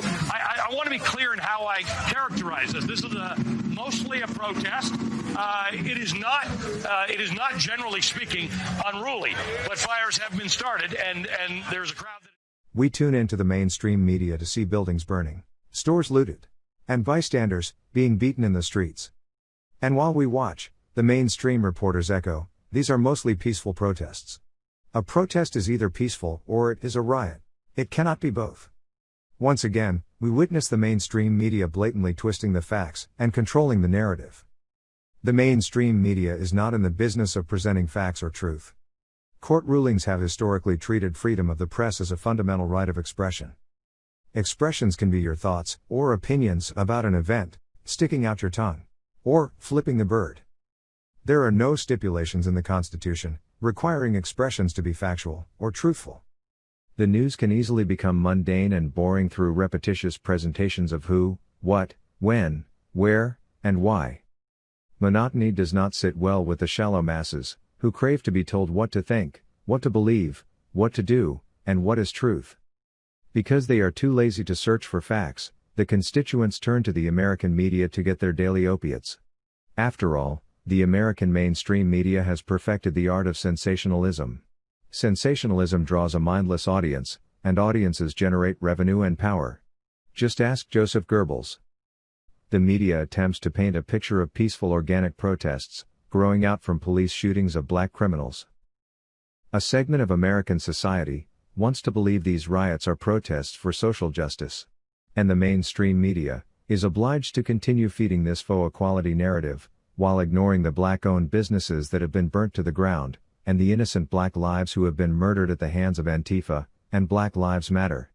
I want to be clear in how I characterize this. This is mostly a protest. It is not generally speaking unruly, but fires have been started, and there's a crowd that... We tune into the mainstream media to see buildings burning, stores looted, and bystanders being beaten in the streets. And while we watch, the mainstream reporters echo, these are mostly peaceful protests. A protest is either peaceful or it is a riot. It cannot be both. Once again, we witness the mainstream media blatantly twisting the facts and controlling the narrative. The mainstream media is not in the business of presenting facts or truth. Court rulings have historically treated freedom of the press as a fundamental right of expression. Expressions can be your thoughts or opinions about an event, sticking out your tongue, or flipping the bird. There are no stipulations in the Constitution requiring expressions to be factual or truthful. The news can easily become mundane and boring through repetitious presentations of who, what, when, where, and why. Monotony does not sit well with the shallow masses, who crave to be told what to think, what to believe, what to do, and what is truth. Because they are too lazy to search for facts, the constituents turn to the American media to get their daily opiates. After all, the American mainstream media has perfected the art of sensationalism. Sensationalism draws a mindless audience, and audiences generate revenue and power. Just ask Joseph Goebbels. The media attempts to paint a picture of peaceful organic protests, growing out from police shootings of black criminals. A segment of American society wants to believe these riots are protests for social justice. And the mainstream media is obliged to continue feeding this faux equality narrative, while ignoring the black-owned businesses that have been burnt to the ground, and the innocent black lives who have been murdered at the hands of Antifa and Black Lives Matter.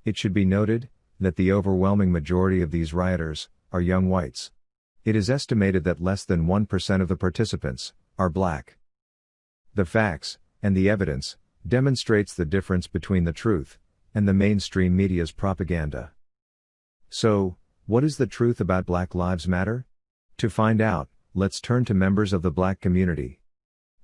It should be noted that the overwhelming majority of these rioters are young whites. It is estimated that less than 1% of the participants are black. The facts and the evidence demonstrates the difference between the truth and the mainstream media's propaganda. So, what is the truth about Black Lives Matter? To find out, let's turn to members of the black community.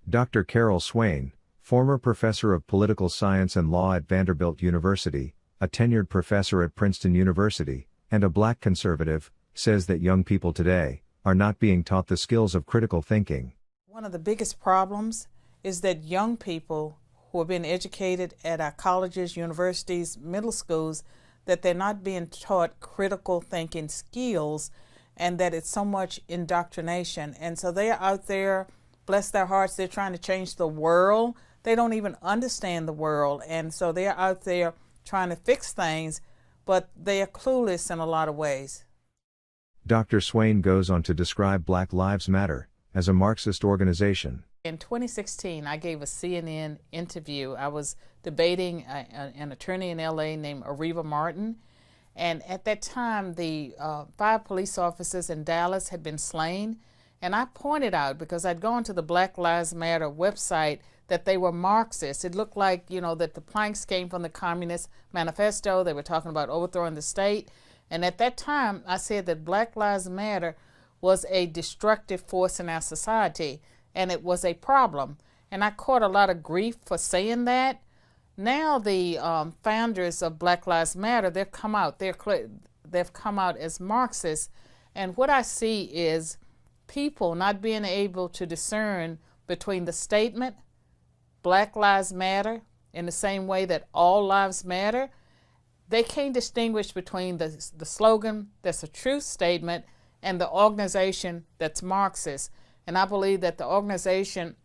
Dr. Carol Swain, former professor of political science and law at Vanderbilt University, a tenured professor at Princeton University, and a black conservative, says that young people today are not being taught the skills of critical thinking. One of the biggest problems is that young people who have been educated at our colleges, universities, middle schools, that they're not being taught critical thinking skills, and that it's so much indoctrination. And so they're out there, bless their hearts, they're trying to change the world. They don't even understand the world. And so they're out there trying to fix things, but they are clueless in a lot of ways. Dr. Swain goes on to describe Black Lives Matter as a Marxist organization. In 2016, I gave a CNN interview. I was debating an attorney in LA named Areva Martin. And at that time, the 5 police officers in Dallas had been slain. And I pointed out, because I'd gone to the Black Lives Matter website, that they were Marxists. It looked like, that the planks came from the Communist Manifesto. They were talking about overthrowing the state. And at that time, I said that Black Lives Matter was a destructive force in our society, and it was a problem. And I caught a lot of grief for saying that. Now the founders of Black Lives Matter, they've come out as Marxists. And what I see is people not being able to discern between the statement, Black Lives Matter, in the same way that all lives matter. They can't distinguish between the slogan that's a truth statement and the organization that's Marxist. And I believe that the organization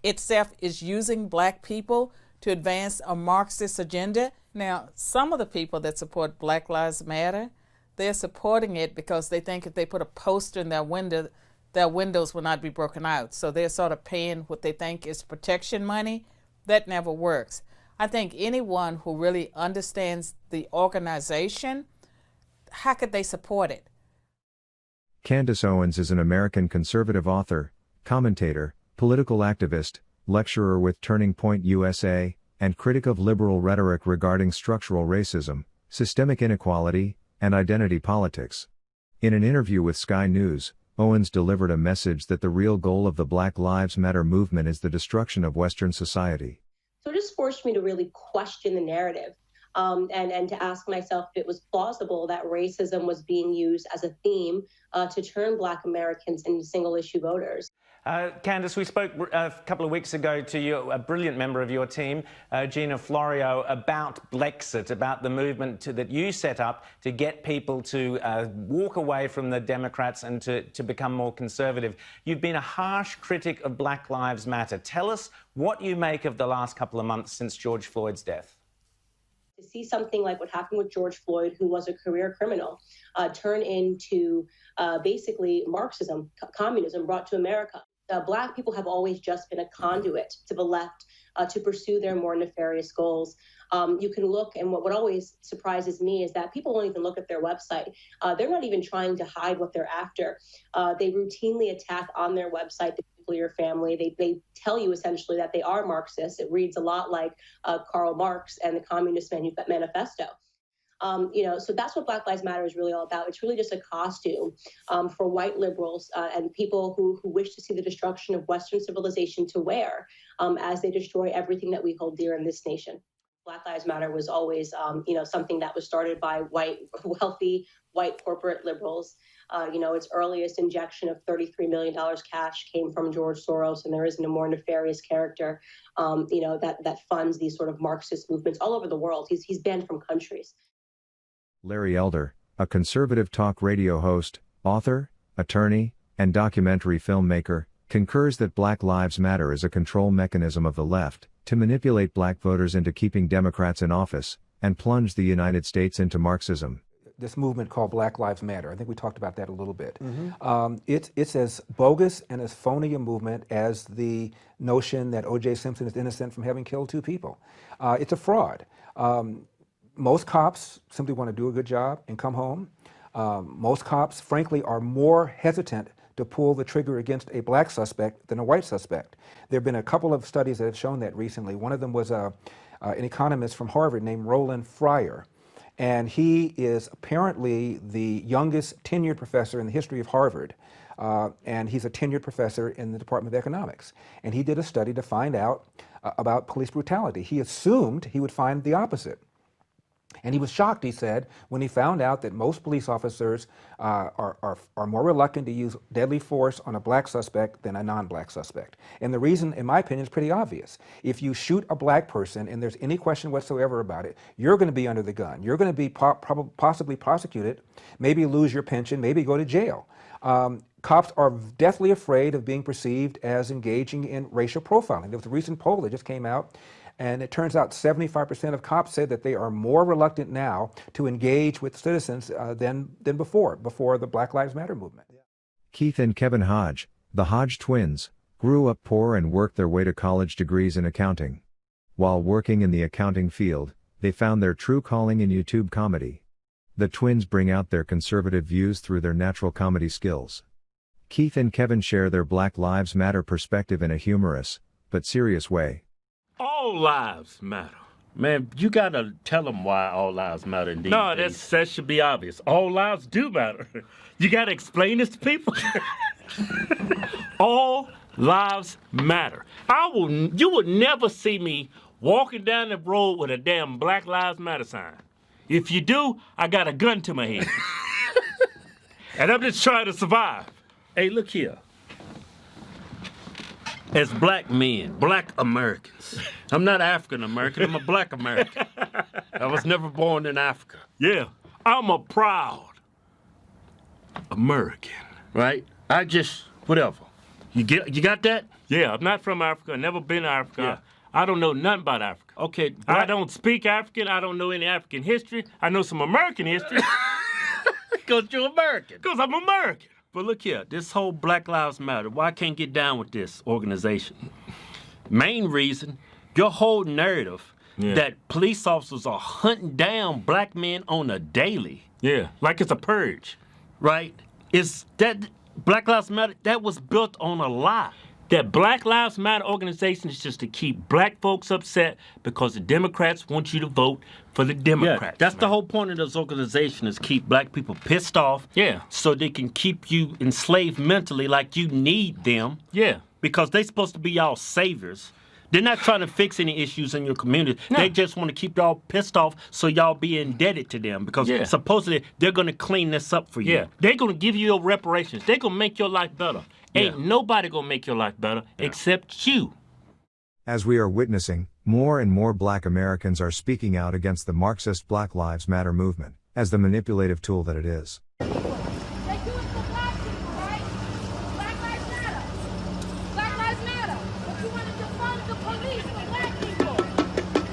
itself is using black people to advance a Marxist agenda. Now, some of the people that support Black Lives Matter, they're supporting it because they think if they put a poster in their window, their windows will not be broken out. So they're sort of paying what they think is protection money. That never works. I think anyone who really understands the organization, how could they support it? Candace Owens is an American conservative author, commentator, political activist, lecturer with Turning Point USA, and critic of liberal rhetoric regarding structural racism, systemic inequality, and identity politics. In an interview with Sky News, Owens delivered a message that the real goal of the Black Lives Matter movement is the destruction of Western society. So it just forced me to really question the narrative and to ask myself if it was plausible that racism was being used as a theme to turn Black Americans into single-issue voters. Candace, we spoke a couple of weeks ago to you, a brilliant member of your team, Gina Florio, about Blexit, about the movement that you set up to get people to walk away from the Democrats and to become more conservative. You've been a harsh critic of Black Lives Matter. Tell us what you make of the last couple of months since George Floyd's death. To see something like what happened with George Floyd, who was a career criminal, turn into basically Marxism, communism brought to America. Black people have always just been a conduit to the left to pursue their more nefarious goals. You can look, and what always surprises me is that people won't even look at their website. They're not even trying to hide what they're after. They routinely attack on their website the people of your family. They tell you essentially that they are Marxists. It reads a lot like Karl Marx and the Communist Manifesto. So that's what Black Lives Matter is really all about. It's really just a costume for white liberals and people who wish to see the destruction of Western civilization to wear as they destroy everything that we hold dear in this nation. Black Lives Matter was always, something that was started by wealthy white corporate liberals. Its earliest injection of $33 million cash came from George Soros, and there isn't a more nefarious character, that funds these sort of Marxist movements all over the world. He's banned from countries. Larry Elder, a conservative talk radio host, author, attorney, and documentary filmmaker, concurs that Black Lives Matter is a control mechanism of the left to manipulate Black voters into keeping Democrats in office and plunge the United States into Marxism. This movement called Black Lives Matter, I think we talked about that a little bit. It's as bogus and as phony a movement as the notion that O.J. Simpson is innocent from having killed 2 people. It's a fraud. Most cops simply want to do a good job and come home. Most cops, frankly, are more hesitant to pull the trigger against a Black suspect than a white suspect. There have been a couple of studies that have shown that recently. One of them was an economist from Harvard named Roland Fryer. And he is apparently the youngest tenured professor in the history of Harvard. And he's a tenured professor in the Department of Economics. And he did a study to find out about police brutality. He assumed he would find the opposite. And he was shocked, he said, when he found out that most police officers are more reluctant to use deadly force on a Black suspect than a non-Black suspect. And the reason, in my opinion, is pretty obvious. If you shoot a Black person and there's any question whatsoever about it, you're going to be under the gun. You're going to be possibly prosecuted, maybe lose your pension, maybe go to jail. Cops are deathly afraid of being perceived as engaging in racial profiling. There was a recent poll that just came out, and it turns out 75% of cops said that they are more reluctant now to engage with citizens than before the Black Lives Matter movement. Keith and Kevin Hodge, the Hodge twins, grew up poor and worked their way to college degrees in accounting. While working in the accounting field, they found their true calling in YouTube comedy. The twins bring out their conservative views through their natural comedy skills. Keith and Kevin share their Black Lives Matter perspective in a humorous, but serious way. All lives matter. Man, you gotta tell them why all lives matter indeed. No, that should be obvious. All lives do matter. You gotta explain this to people. All lives matter. You would never see me walking down the road with a damn Black Lives Matter sign. If you do, I got a gun to my head. And I'm just trying to survive. Hey, look here. As Black men, Black Americans. I'm not African American, I'm a Black American. I was never born in Africa. Yeah, I'm a proud American, right? Whatever. You got that? Yeah, I'm not from Africa, I've never been to Africa. Yeah. I don't know nothing about Africa. Okay. I don't speak African, I don't know any African history. I know some American history. Because you're American. Because I'm American. But look here, this whole Black Lives Matter, why I can't get down with this organization? Main reason, your whole narrative that police officers are hunting down Black men on a daily. Yeah, like it's a purge. Right? Is that Black Lives Matter, that was built on a lie. That Black Lives Matter organization is just to keep Black folks upset because the Democrats want you to vote for the Democrats. Yeah, that's the whole point of this organization, is keep Black people pissed off. Yeah. So they can keep you enslaved mentally like you need them. Yeah. Because they're supposed to be y'all saviors. They're not trying to fix any issues in your community. No. They just want to keep y'all pissed off so y'all be indebted to them because supposedly they're going to clean this up for you. Yeah. They're going to give you your reparations. They're going to make your life better. Ain't nobody going to make your life better except you. As we are witnessing, more and more Black Americans are speaking out against the Marxist Black Lives Matter movement as the manipulative tool that it is. They do it for black people, right? Black Lives Matter. Black Lives Matter. But you want to defund the police for black people.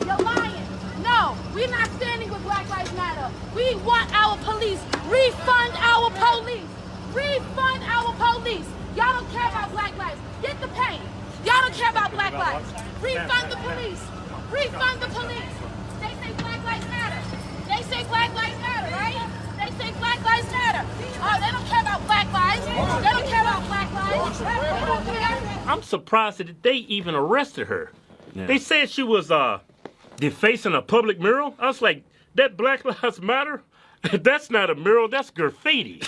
You're lying. No, we're not standing with Black Lives Matter. We want our police. Refund our police. Refund our police. Y'all don't care about black lives. Get the paint. Y'all don't care about black lives. Refund the police. Refund the police. They say Black Lives Matter. They say Black Lives Matter, right? They say Black Lives Matter. Oh, they don't care about black lives. They don't care about black lives. They don't care. I'm surprised that they even arrested her. Yeah. They said she was defacing a public mural. I was like, that Black Lives Matter? That's not a mural, that's graffiti.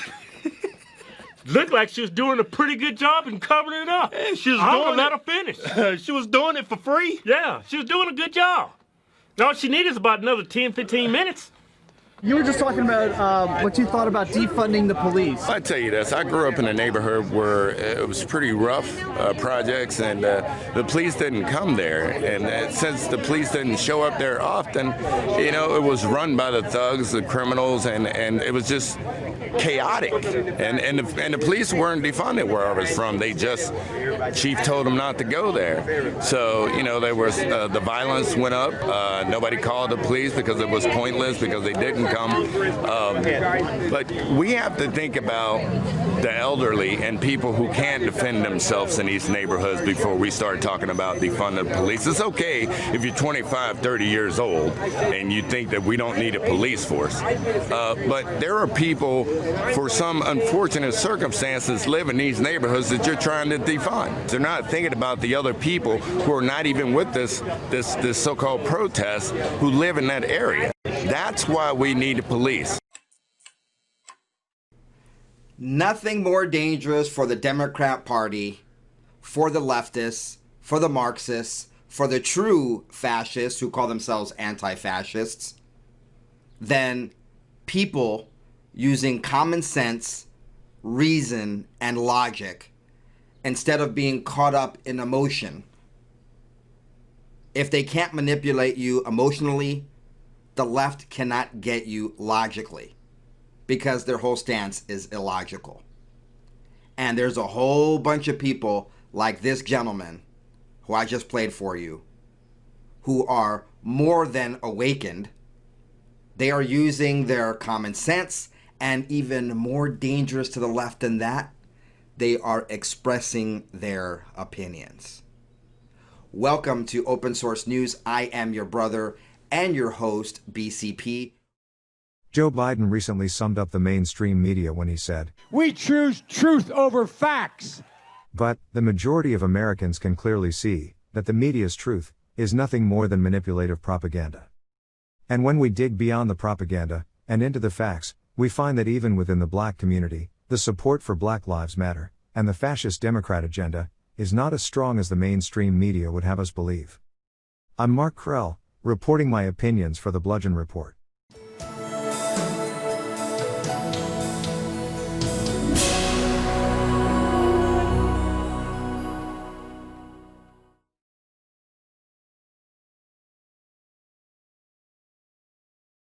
Looked like she was doing a pretty good job in covering it up. Yeah, she was I'm doing gonna let her finish. She was doing it for free? Yeah, she was doing a good job. All she needed is about another 10, 15 minutes. You were just talking about what you thought about defunding the police. I tell you this, I grew up in a neighborhood where it was pretty rough projects, and the police didn't come there. And since the police didn't show up there often, you know, it was run by the thugs, the criminals, and it was just chaotic. And the police weren't defunded where I was from. They just, chief told them not to go there. So, you know, there was the violence went up. Nobody called the police because it was pointless, because they didn't come. But we have to think about the elderly and people who can't defend themselves in these neighborhoods before we start talking about defunding police. It's okay if you're 25, 30 years old and you think that we don't need a police force. But there are people, for some unfortunate circumstances, live in these neighborhoods that you're trying to defund. They're not thinking about the other people who are not even with this so-called protest, who live in that area. That's why we need police. Nothing more dangerous for the Democrat Party, for the leftists, for the Marxists, for the true fascists who call themselves anti-fascists, than people using common sense, reason, and logic instead of being caught up in emotion. If they can't manipulate you emotionally, the left cannot get you logically, because their whole stance is illogical. And there's a whole bunch of people like this gentleman who I just played for you, who are more than awakened. They are using their common sense, and even more dangerous to the left than that, they are expressing their opinions. Welcome to Open Source News. I am your brother and your host, BCP. Joe Biden recently summed up the mainstream media when he said, "We choose truth over facts." But the majority of Americans can clearly see that the media's truth is nothing more than manipulative propaganda. And when we dig beyond the propaganda and into the facts, we find that even within the Black community, the support for Black Lives Matter and the fascist Democrat agenda is not as strong as the mainstream media would have us believe. I'm Mark Krell, reporting my opinions for the Bludgeon Report.